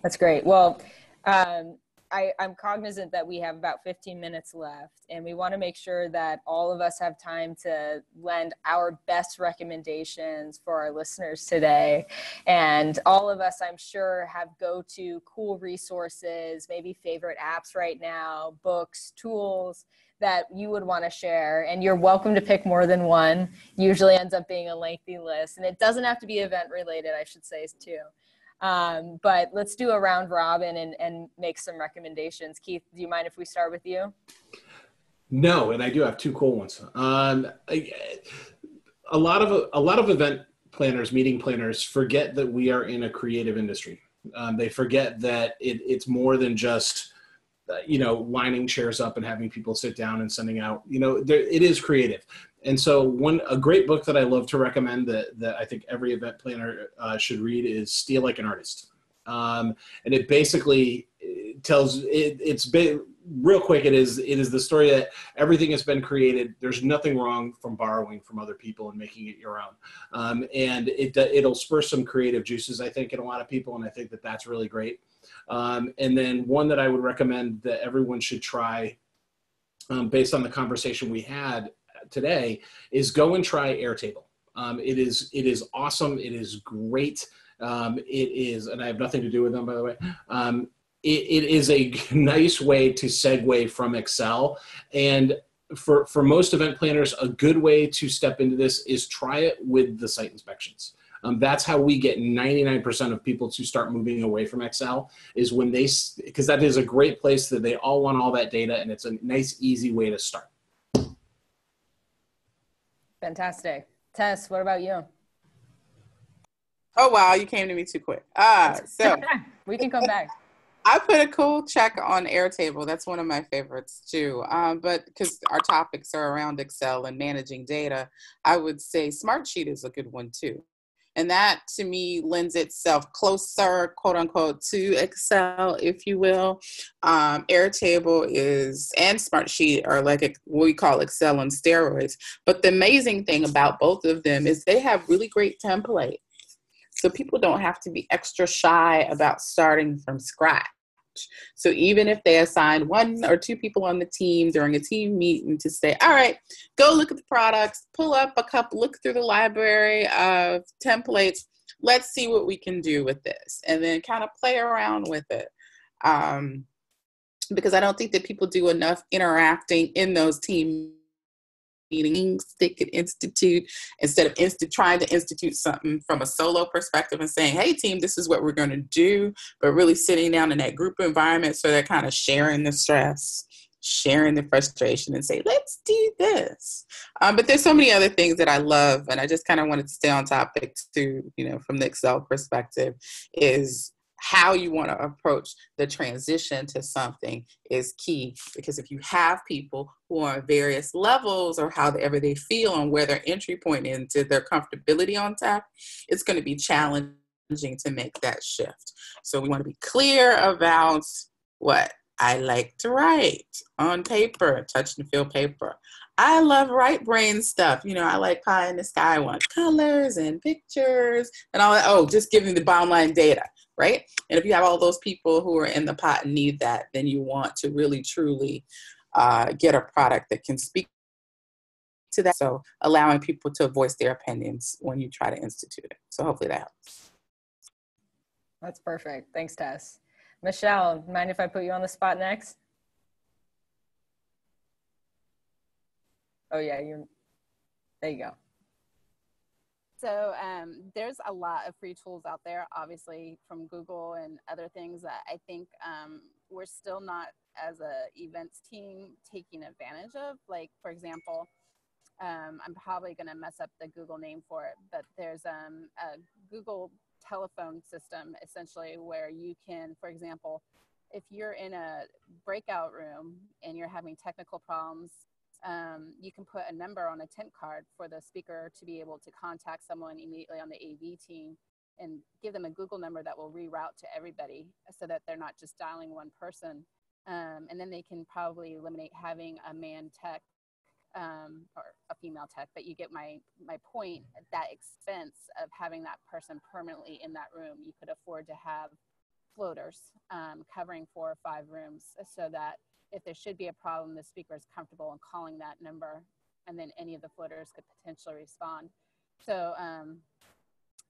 That's great. Well, I'm cognizant that we have about 15 minutes left, and we want to make sure that all of us have time to lend our best recommendations for our listeners today. And all of us, I'm sure, have go-to cool resources, maybe favorite apps right now, books, tools that you would want to share. And you're welcome to pick more than one. Usually ends up being a lengthy list, and it doesn't have to be event related, I should say, too. But let's do a round robin and make some recommendations. Keith, do you mind if we start with you? No, and I do have two cool ones. A lot of event planners, meeting planners, forget that we are in a creative industry. They forget that it's more than just lining chairs up and having people sit down and sending out. It is creative. And so a great book that I love to recommend that I think every event planner should read is Steal Like an Artist. And it basically tells real quick. It is the story that everything has been created. There's nothing wrong from borrowing from other people and making it your own. And it'll spur some creative juices, I think, in a lot of people. And I think that that's really great. And then one that I would recommend that everyone should try, based on the conversation we had today, is go and try Airtable. It is awesome. It is great. It is, and I have nothing to do with them, by the way. It is a nice way to segue from Excel. And for most event planners, a good way to step into this is try it with the site inspections. That's how we get 99% of people to start moving away from Excel, is when because that is a great place that they all want all that data, and it's a nice, easy way to start. Fantastic. Tess, what about you? Oh, wow, you came to me too quick. So we can come back. I put a cool check on Airtable. That's one of my favorites too. But because our topics are around Excel and managing data, I would say Smartsheet is a good one too. And that, to me, lends itself closer, quote unquote, to Excel, if you will. Airtable and Smartsheet are like what we call Excel on steroids. But the amazing thing about both of them is they have really great templates. So people don't have to be extra shy about starting from scratch. So even if they assign one or two people on the team during a team meeting to say, all right, go look at the products, pull up a couple, look through the library of templates. Let's see what we can do with this. And then kind of play around with it. Because I don't think that people do enough interacting in those team meetings they could institute, instead of trying to institute something from a solo perspective and saying, hey team, this is what we're going to do, but really sitting down in that group environment so they're kind of sharing the stress, sharing the frustration, and say, let's do this. But there's so many other things that I love, and I just kind of wanted to stay on topic too, from the Excel perspective, is how you want to approach the transition to something is key. Because if you have people who are at various levels, or however they feel and where their entry point into their comfortability on tech, it's going to be challenging to make that shift. So we want to be clear about what I like to write on paper, touch and feel paper. I love right brain stuff. I like pie in the sky one, colors and pictures and all that. Oh, just giving the bottom line data. Right? And if you have all those people who are in the pot and need that, then you want to really, truly get a product that can speak to that. So allowing people to voice their opinions when you try to institute it. So hopefully that helps. That's perfect. Thanks, Tess. Michelle, mind if I put you on the spot next? Oh yeah, there you go. So there's a lot of free tools out there, obviously from Google and other things that I think we're still not, as a events team, taking advantage of. Like, for example, I'm probably going to mess up the Google name for it, but there's a Google telephone system, essentially, where you can, for example, if you're in a breakout room and you're having technical problems, you can put a number on a tent card for the speaker to be able to contact someone immediately on the AV team and give them a Google number that will reroute to everybody so that they're not just dialing one person. And then they can probably eliminate having a man tech or a female tech, but you get my point. That expense of having that person permanently in that room, you could afford to have floaters covering 4 or 5 rooms, so that if there should be a problem, the speaker is comfortable in calling that number, and then any of the floaters could potentially respond. So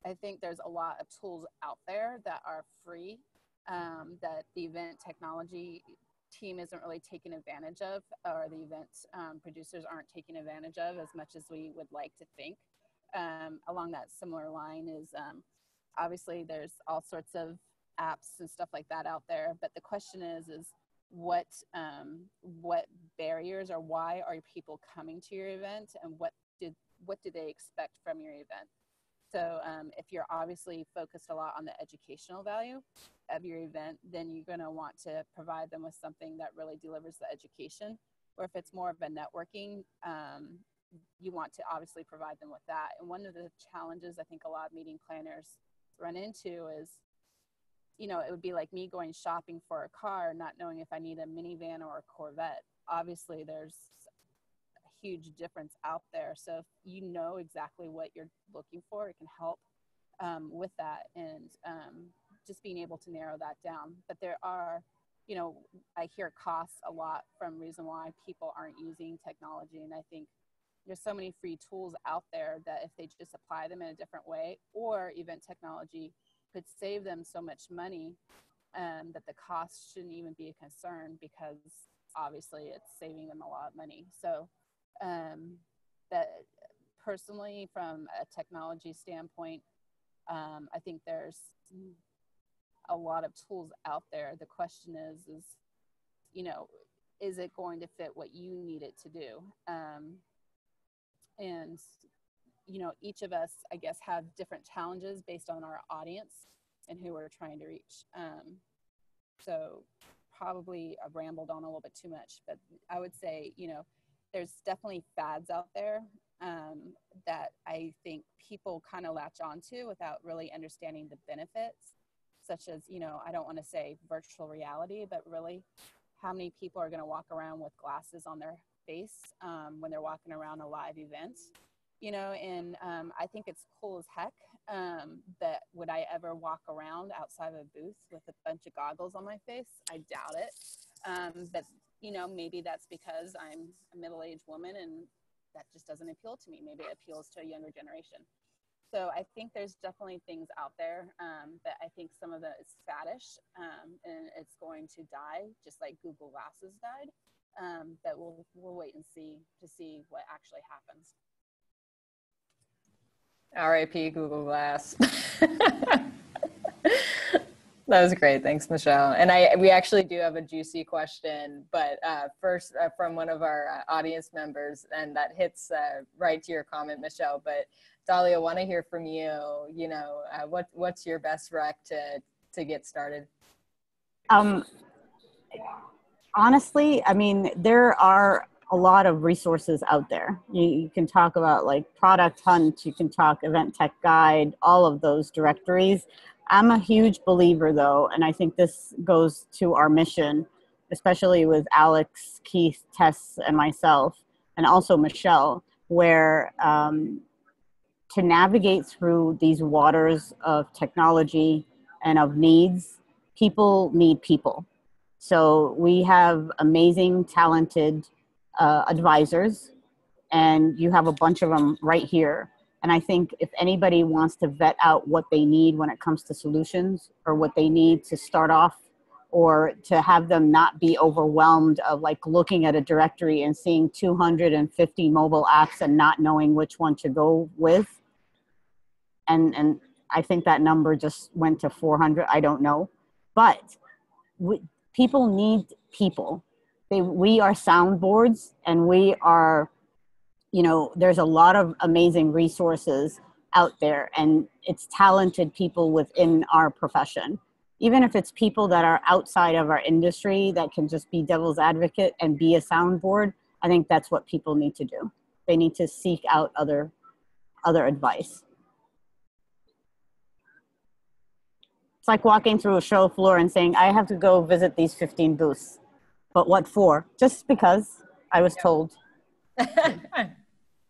I think there's a lot of tools out there that are free, that the event technology team isn't really taking advantage of, or the event producers aren't taking advantage of as much as we would like to think. Along that similar line is obviously there's all sorts of apps and stuff like that out there, but the question is what barriers, or why are people coming to your event, and what do they expect from your event? So if you're obviously focused a lot on the educational value of your event, then you're going to want to provide them with something that really delivers the education. Or if it's more of a networking, you want to obviously provide them with that. And one of the challenges I think a lot of meeting planners run into is, you know, it would be like me going shopping for a car, not knowing if I need a minivan or a Corvette. Obviously, there's huge difference out there. So if you know exactly what you're looking for, it can help with that, and just being able to narrow that down. But there are, you know, I hear costs a lot from reason why people aren't using technology, and I think there's so many free tools out there that if they just apply them in a different way, or event technology could save them so much money that the cost shouldn't even be a concern, because obviously it's saving them a lot of money. So that personally, from a technology standpoint, I think there's a lot of tools out there. The question is, you know, is it going to fit what you need it to do? And, you know, each of us, I guess, have different challenges based on our audience and who we're trying to reach. So probably I've rambled on a little bit too much, but I would say, you know, there's definitely fads out there that I think people kind of latch onto without really understanding the benefits, such as, you know, I don't want to say virtual reality, but really how many people are going to walk around with glasses on their face when they're walking around a live event, you know, and I think it's cool as heck, but would I ever walk around outside of a booth with a bunch of goggles on my face? I doubt it. But you know, maybe that's because I'm a middle-aged woman and that just doesn't appeal to me. Maybe it appeals to a younger generation. So I think there's definitely things out there, but I think some of it is faddish, and it's going to die, just like Google Glasses died. But we'll wait and see to see what actually happens. R.I.P. Google Glass. That was great. Thanks, Michelle. And we actually do have a juicy question, but first from one of our audience members, and that hits right to your comment, Michelle. But Dahlia, I want to hear from you. You know, what's your best rec to get started? Honestly, I mean, there are a lot of resources out there. You can talk about like Product Hunt, you can talk Event Tech Guide, all of those directories. I'm a huge believer though, and I think this goes to our mission, especially with Alex, Keith, Tess, and myself, and also Michelle, where to navigate through these waters of technology and of needs, people need people. So we have amazing, talented advisors, and you have a bunch of them right here. And I think if anybody wants to vet out what they need when it comes to solutions, or what they need to start off, or to have them not be overwhelmed of like looking at a directory and seeing 250 mobile apps and not knowing which one to go with. And I think that number just went to 400. I don't know. But people need people. We are soundboards, and we are, you know, there's a lot of amazing resources out there, and it's talented people within our profession. Even if it's people that are outside of our industry that can just be devil's advocate and be a soundboard, I think that's what people need to do. They need to seek out other advice. It's like walking through a show floor and saying, I have to go visit these 15 booths. But what for? Just because I was told.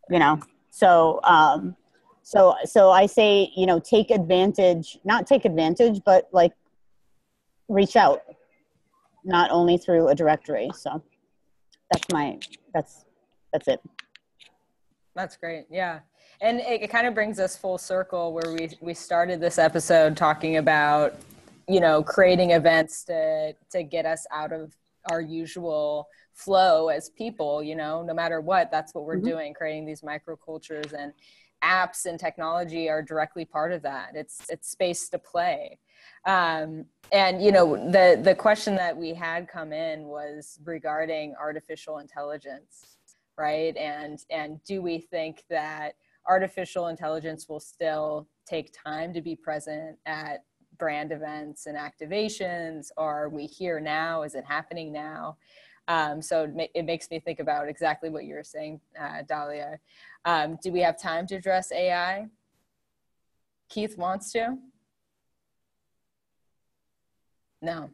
You know, so I say, you know, take advantage, not take advantage, but like reach out, not only through a directory. So that's it. That's great. Yeah. And it kind of brings us full circle where we started this episode talking about, you know, creating events to get us out of our usual flow as people, you know, no matter what, that's what we're doing, creating these microcultures, and apps and technology are directly part of that. It's space to play. And, you know, the question that we had come in was regarding artificial intelligence, right? And do we think that artificial intelligence will still take time to be present at brand events and activations? Or are we here now? Is it happening now? So it makes me think about exactly what you were saying, Dahlia. Do we have time to address AI? Keith wants to? No.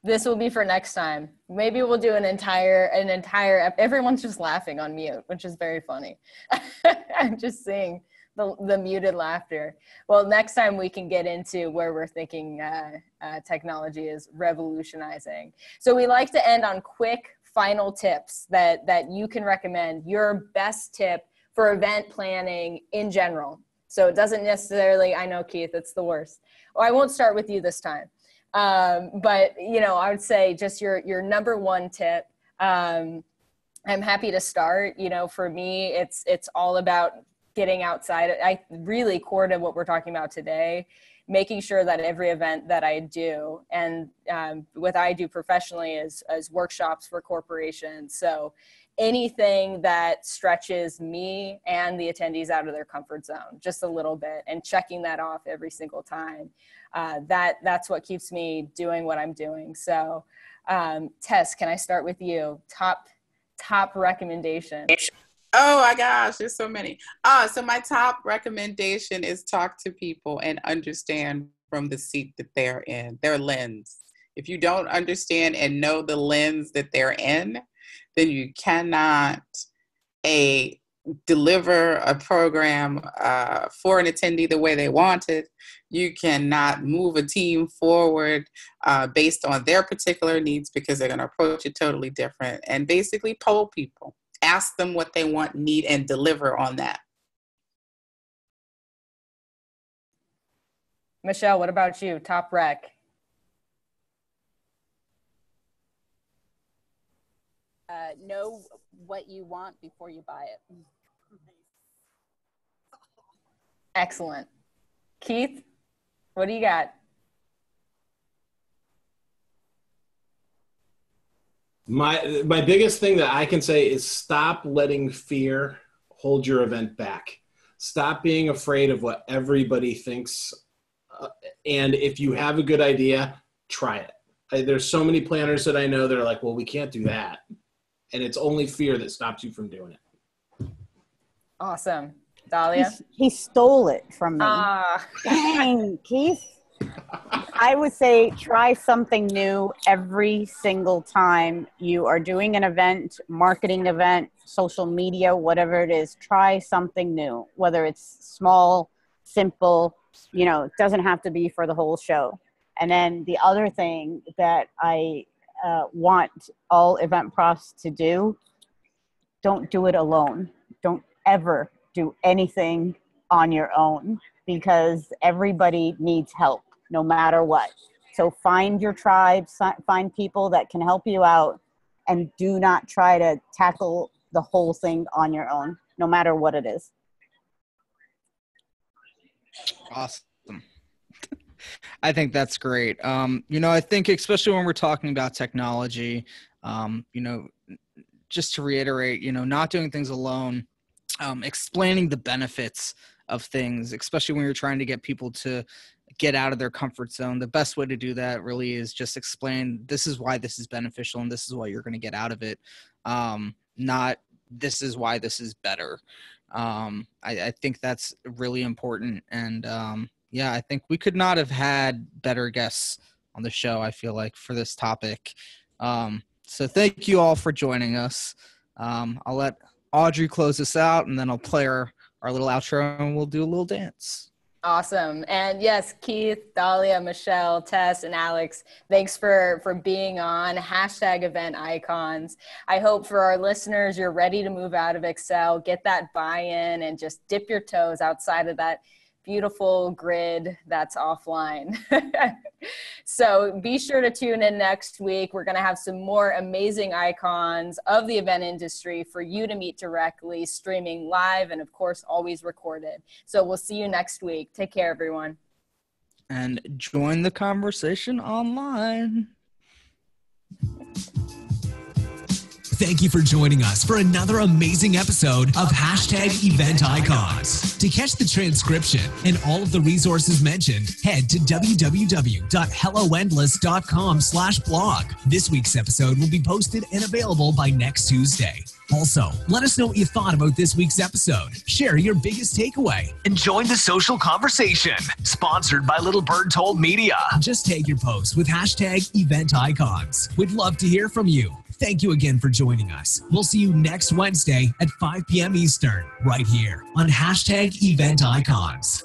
This will be for next time. Maybe we'll do an entire, everyone's just laughing on mute, which is very funny. I'm just seeing the muted laughter. Well, next time we can get into where we're thinking technology is revolutionizing. So we like to end on quick final tips that you can recommend, your best tip for event planning in general. So it doesn't necessarily, I know Keith, it's the worst. Well, I won't start with you this time. But, you know, I would say just your number one tip. I'm happy to start. You know, for me, it's all about getting outside. I really core to what we're talking about today, making sure that every event that I do, and what I do professionally is workshops for corporations. So anything that stretches me and the attendees out of their comfort zone just a little bit, and checking that off every single time. That's what keeps me doing what I'm doing. So Tess, can I start with you? Top recommendation. Oh my gosh, there's so many. So my top recommendation is talk to people and understand from the seat that they're in, their lens. If you don't understand and know the lens that they're in, then you cannot deliver a program for an attendee the way they want it. You cannot move a team forward based on their particular needs, because they're going to approach it totally different. And basically poll people. Ask them what they want, need, and deliver on that. Michelle, what about you? Top rec. Know what you want before you buy it. Excellent. Keith, what do you got? My biggest thing that I can say is stop letting fear hold your event back. Stop being afraid of what everybody thinks. And if you have a good idea, try it. There's so many planners that I know that are like, well, we can't do that. And it's only fear that stops you from doing it. Awesome. Dahlia? He stole it from me. Dang, Keith. I would say try something new every single time you are doing an event, marketing event, social media, whatever it is. Try something new, whether it's small, simple, you know, it doesn't have to be for the whole show. And then the other thing that I want all event profs to do, don't do it alone. Don't ever do anything on your own, because everybody needs help no matter what. So find your tribe, find people that can help you out, and do not try to tackle the whole thing on your own, no matter what it is. Awesome. I think that's great. You know, I think especially when we're talking about technology, you know, just to reiterate, you know, not doing things alone, explaining the benefits of things, especially when you're trying to get people to get out of their comfort zone. The best way to do that really is just explain, this is why this is beneficial and this is what you're going to get out of it. Not this is why this is better. I think that's really important. And yeah, I think we could not have had better guests on the show, I feel like, for this topic. So thank you all for joining us. I'll let Audrey close us out, and then I'll play our little outro and we'll do a little dance. Awesome. And yes, Keith, Dahlia, Michelle, Tess, and Alex, thanks for being on hashtag event icons. I hope for our listeners, you're ready to move out of Excel, get that buy-in, and just dip your toes outside of that beautiful grid that's offline. So be sure to tune in next week. We're going to have some more amazing icons of the event industry for you to meet directly, streaming live, and of course, always recorded. So we'll see you next week. Take care, everyone. And join the conversation online. Thank you for joining us for another amazing episode of Hashtag Event Icons. To catch the transcription and all of the resources mentioned, head to www.helloendless.com/blog. This week's episode will be posted and available by next Tuesday. Also, let us know what you thought about this week's episode. Share your biggest takeaway and join the social conversation. Sponsored by Little Bird Told Media. Just tag your post with hashtag Event Icons. We'd love to hear from you. Thank you again for joining us. We'll see you next Wednesday at 5 p.m. Eastern, right here on hashtag Event Icons.